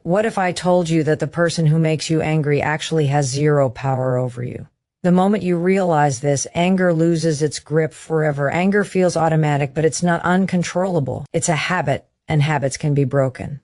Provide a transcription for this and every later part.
What if I told you that the person who makes you angry actually has zero power over you? The moment you realize this, anger loses its grip forever. Anger feels automatic, but it's not uncontrollable. It's a habit, and habits can be broken.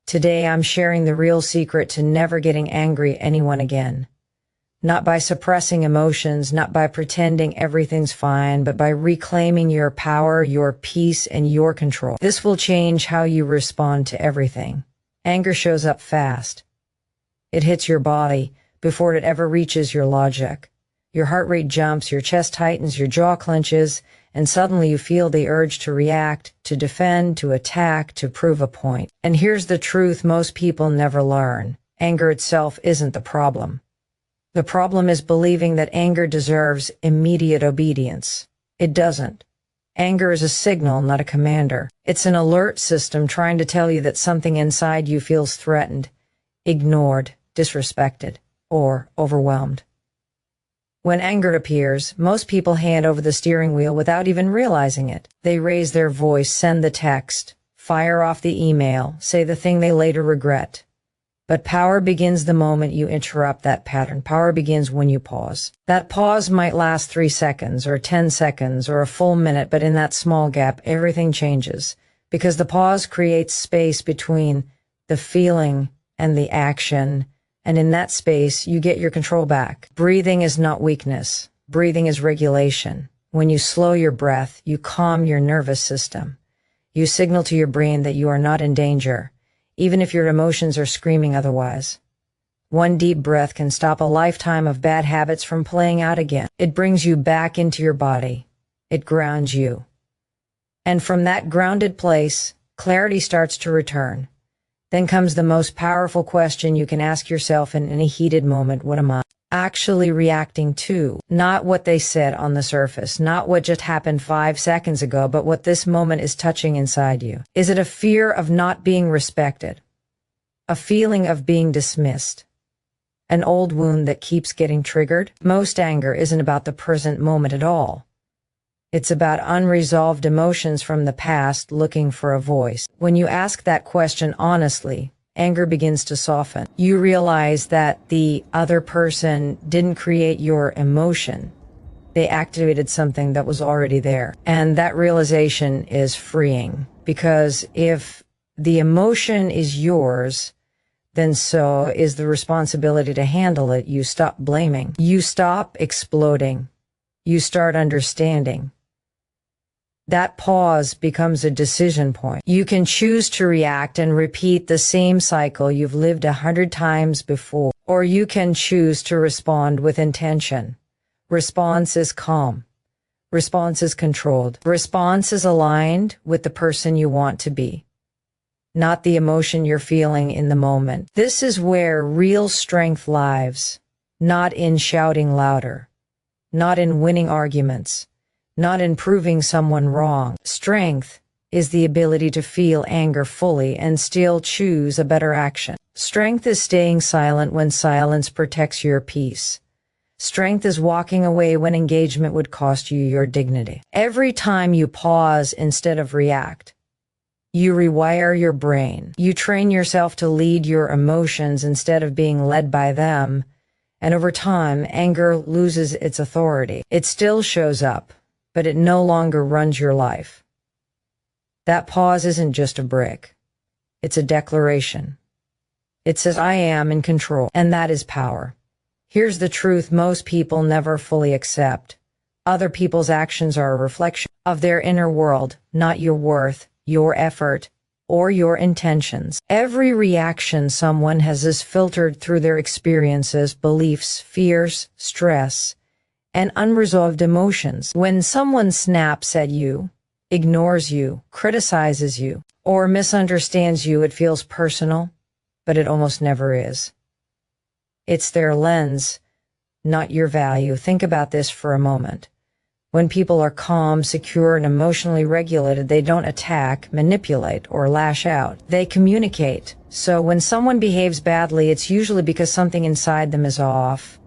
Today, I'm sharing the real secret to never getting angry at anyone again. Not by suppressing emotions, not by pretending everything's fine, but by reclaiming your power, your peace, and your control. This will change how you respond to everything. Anger shows up fast. It hits your body before it ever reaches your logic. Your heart rate jumps, your chest tightens, your jaw clenches, and suddenly you feel the urge to react, to defend, to attack, to prove a point. And here's the truth most people never learn. Anger itself isn't the problem. The problem is believing that anger deserves immediate obedience. It doesn't. Anger is a signal, not a commander. It's an alert system trying to tell you that something inside you feels threatened, ignored, disrespected, or overwhelmed. When anger appears, most people hand over the steering wheel without even realizing it. They raise their voice, send the text, fire off the email, say the thing they later regret. But power begins the moment you interrupt that pattern. Power begins when you pause. That pause might last 3 seconds or 10 seconds or a full minute, but in that small gap, everything changes. Because the pause creates space between the feeling and the action. And in that space, you get your control back. Breathing is not weakness. Breathing is regulation. When you slow your breath, you calm your nervous system. You signal to your brain that you are not in danger, even if your emotions are screaming otherwise. One deep breath can stop a lifetime of bad habits from playing out again. It brings you back into your body. It grounds you. And from that grounded place, clarity starts to return. Then comes the most powerful question you can ask yourself in any heated moment. What am I actually reacting to? Not what they said on the surface, not what just happened 5 seconds ago, but what this moment is touching inside you. Is it a fear of not being respected? A feeling of being dismissed? An old wound that keeps getting triggered? Most anger isn't about the present moment at all. It's about unresolved emotions from the past looking for a voice. When you ask that question honestly, anger begins to soften. You realize that the other person didn't create your emotion. They activated something that was already there. And that realization is freeing, because if the emotion is yours, then so is the responsibility to handle it. You stop blaming. You stop exploding. You start understanding. That pause becomes a decision point. You can choose to react and repeat the same cycle you've lived 100 times before, or you can choose to respond with intention. Response is calm. Response is controlled. Response is aligned with the person you want to be, not the emotion you're feeling in the moment. This is where real strength lies, not in shouting louder, not in winning arguments, not in proving someone wrong. Strength is the ability to feel anger fully and still choose a better action. Strength is staying silent when silence protects your peace. Strength is walking away when engagement would cost you your dignity. Every time you pause instead of react, you rewire your brain. You train yourself to lead your emotions instead of being led by them. And over time, anger loses its authority. It still shows up, but it no longer runs your life. That pause isn't just a break. It's a declaration. It says, I am in control, and that is power. Here's the truth most people never fully accept. Other people's actions are a reflection of their inner world, not your worth, your effort, or your intentions. Every reaction someone has is filtered through their experiences, beliefs, fears, stress, and unresolved emotions. When someone snaps at you, ignores you, criticizes you, or misunderstands you, it feels personal, but it almost never is. It's their lens, not your value. Think about this for a moment. When people are calm, secure, and emotionally regulated, they don't attack, manipulate, or lash out. They communicate. So when someone behaves badly, it's usually because something inside them is off.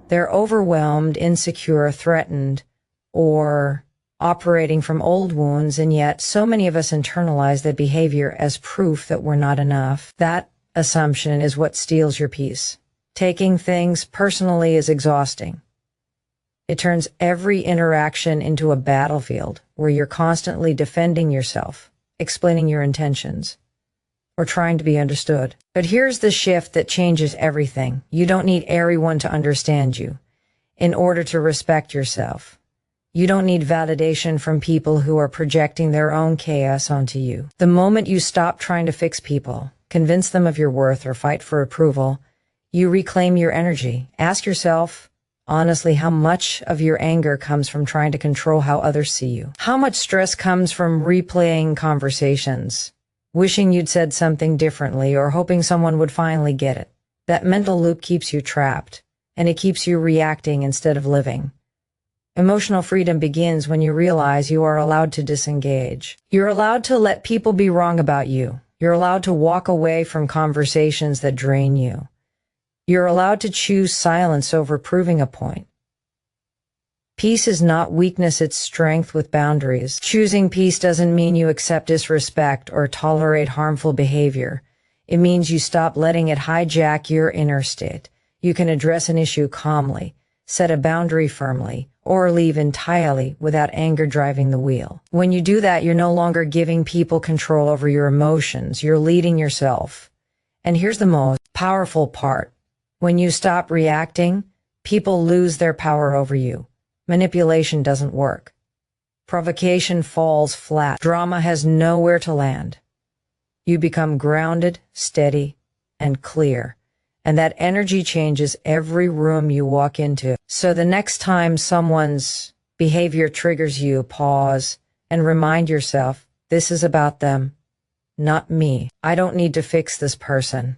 They're overwhelmed, insecure, threatened, or operating from old wounds, and yet so many of us internalize that behavior as proof that we're not enough. That assumption is what steals your peace. Taking things personally is exhausting. It turns every interaction into a battlefield where you're constantly defending yourself, explaining your intentions, or trying to be understood. But here's the shift that changes everything. You don't need everyone to understand you in order to respect yourself. You don't need validation from people who are projecting their own chaos onto you. The moment you stop trying to fix people, convince them of your worth, or fight for approval, you reclaim your energy. Ask yourself, honestly, how much of your anger comes from trying to control how others see you? How much stress comes from replaying conversations, wishing you'd said something differently, or hoping someone would finally get it? That mental loop keeps you trapped, and it keeps you reacting instead of living. Emotional freedom begins when you realize you are allowed to disengage. You're allowed to let people be wrong about you. You're allowed to walk away from conversations that drain you. You're allowed to choose silence over proving a point. Peace is not weakness, it's strength with boundaries. Choosing peace doesn't mean you accept disrespect or tolerate harmful behavior. It means you stop letting it hijack your inner state. You can address an issue calmly, set a boundary firmly, or leave entirely without anger driving the wheel. When you do that, you're no longer giving people control over your emotions. You're leading yourself. And here's the most powerful part. When you stop reacting, people lose their power over you. Manipulation doesn't work. Provocation falls flat. Drama has nowhere to land. You become grounded, steady, and clear. And that energy changes every room you walk into. So the next time someone's behavior triggers you, pause and remind yourself, this is about them, not me. I don't need to fix this person.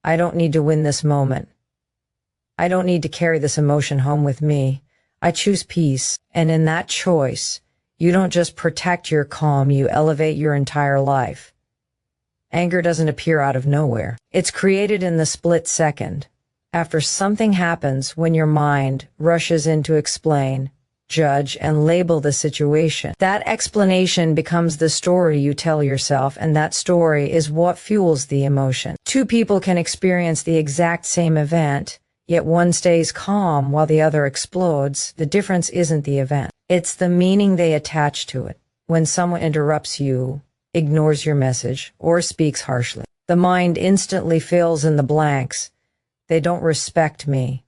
I don't need to win this moment. I don't need to carry this emotion home with me. I choose peace. And in that choice, you don't just protect your calm, you elevate your entire life. Anger doesn't appear out of nowhere. It's created in the split second, after something happens, when your mind rushes in to explain, judge, and label the situation. That explanation becomes the story you tell yourself, and that story is what fuels the emotion. Two people can experience the exact same event, yet one stays calm while the other explodes. The difference isn't the event. It's the meaning they attach to it. When someone interrupts you, ignores your message, or speaks harshly, the mind instantly fills in the blanks. They don't respect me.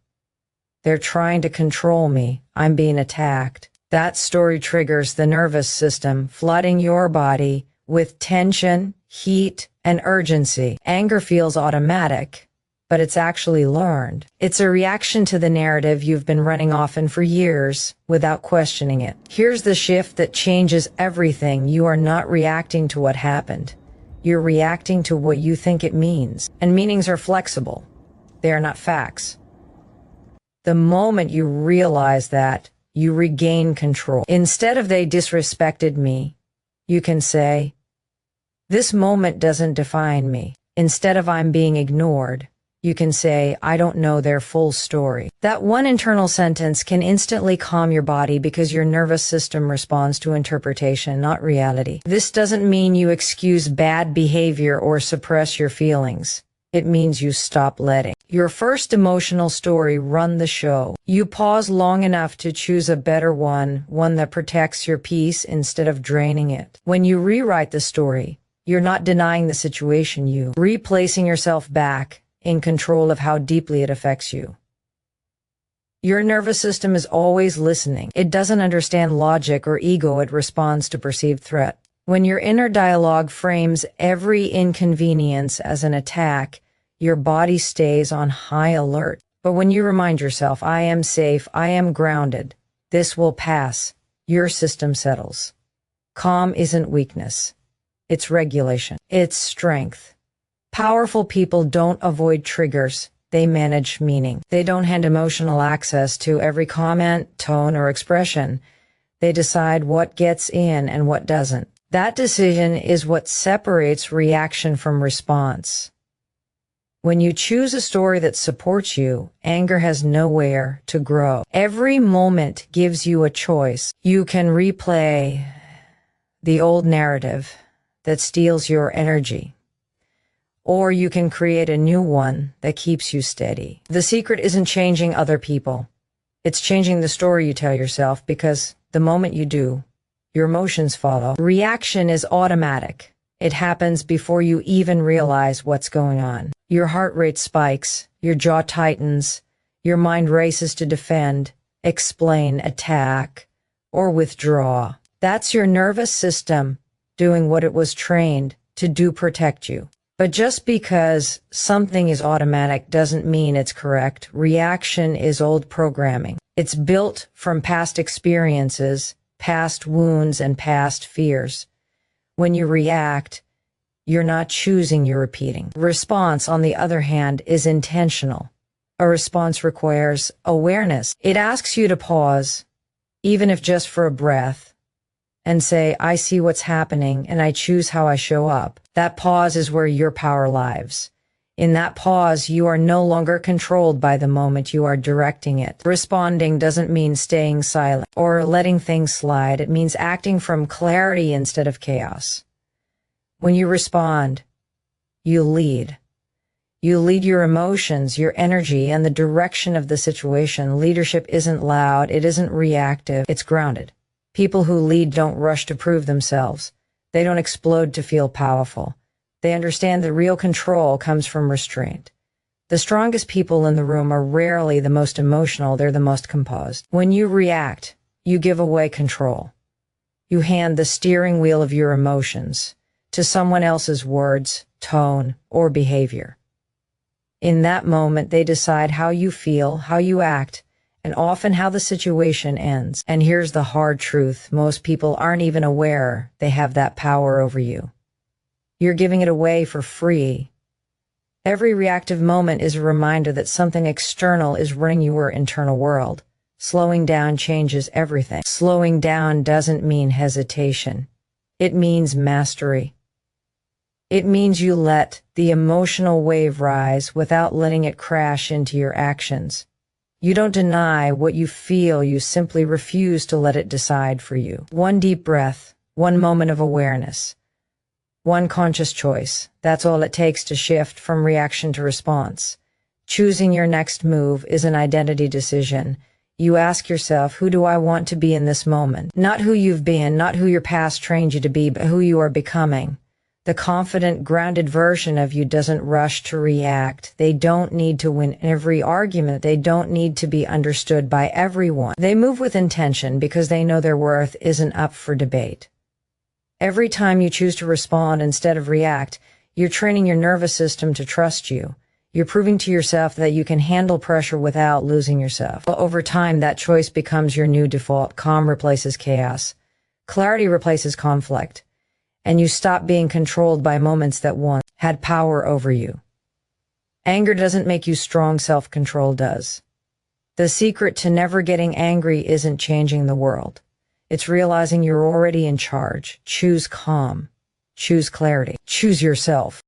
They're trying to control me. I'm being attacked. That story triggers the nervous system, flooding your body with tension, heat, and urgency. Anger feels automatic, but it's actually learned. It's a reaction to the narrative you've been running often for years without questioning it. Here's the shift that changes everything. You are not reacting to what happened. You're reacting to what you think it means. And meanings are flexible. They are not facts. The moment you realize that, you regain control. Instead of "they disrespected me," you can say, "This moment doesn't define me." Instead of "I'm being ignored," you can say, "I don't know their full story." That one internal sentence can instantly calm your body because your nervous system responds to interpretation, not reality. This doesn't mean you excuse bad behavior or suppress your feelings. It means you stop letting your first emotional story run the show. You pause long enough to choose a better one that protects your peace instead of draining it. When you rewrite the story, you're not denying the situation, you're replacing yourself back in control of how deeply it affects you. Your nervous system is always listening. It doesn't understand logic or ego, it responds to perceived threat. When your inner dialogue frames every inconvenience as an attack, your body stays on high alert. But when you remind yourself, "I am safe, I am grounded, this will pass," your system settles. Calm isn't weakness. It's regulation. It's strength. Powerful people don't avoid triggers. They manage meaning. They don't hand emotional access to every comment, tone, or expression. They decide what gets in and what doesn't. That decision is what separates reaction from response. When you choose a story that supports you, anger has nowhere to grow. Every moment gives you a choice. You can replay the old narrative that steals your energy, or you can create a new one that keeps you steady. The secret isn't changing other people. It's changing the story you tell yourself, because the moment you do, your emotions follow. Reaction is automatic. It happens before you even realize what's going on. Your heart rate spikes, your jaw tightens, your mind races to defend, explain, attack, or withdraw. That's your nervous system doing what it was trained to do, protect you. But just because something is automatic doesn't mean it's correct. Reaction is old programming. It's built from past experiences, past wounds, and past fears. When you react, you're not choosing, you're repeating. Response, on the other hand, is intentional. A response requires awareness. It asks you to pause, even if just for a breath, and say, I see what's happening and I choose how I show up. That pause is where your power lies. In that pause, you are no longer controlled by the moment, you are directing it. Responding doesn't mean staying silent or letting things slide. It means acting from clarity instead of chaos. When you respond, you lead. You lead your emotions, your energy, and the direction of the situation. Leadership isn't loud, it isn't reactive, it's grounded. People who lead don't rush to prove themselves. They don't explode to feel powerful. They understand that real control comes from restraint. The strongest people in the room are rarely the most emotional, they're the most composed. When you react, you give away control. You hand the steering wheel of your emotions to someone else's words, tone, or behavior. In that moment, they decide how you feel, how you act, and often how the situation ends. And here's the hard truth. Most people aren't even aware they have that power over you. You're giving it away for free. Every reactive moment is a reminder that something external is running your internal world. Slowing down changes everything. Slowing down doesn't mean hesitation. It means mastery. It means you let the emotional wave rise without letting it crash into your actions. You don't deny what you feel, you simply refuse to let it decide for you. One deep breath, one moment of awareness, one conscious choice. That's all it takes to shift from reaction to response. Choosing your next move is an identity decision. You ask yourself, who do I want to be in this moment? Not who you've been, not who your past trained you to be, but who you are becoming. The confident, grounded version of you doesn't rush to react. They don't need to win every argument. They don't need to be understood by everyone. They move with intention because they know their worth isn't up for debate. Every time you choose to respond instead of react, you're training your nervous system to trust you. You're proving to yourself that you can handle pressure without losing yourself. Over time, that choice becomes your new default. Calm replaces chaos. Clarity replaces conflict. And you stop being controlled by moments that once had power over you. Anger doesn't make you strong, self-control does. The secret to never getting angry isn't changing the world. It's realizing you're already in charge. Choose calm. Choose clarity. Choose yourself.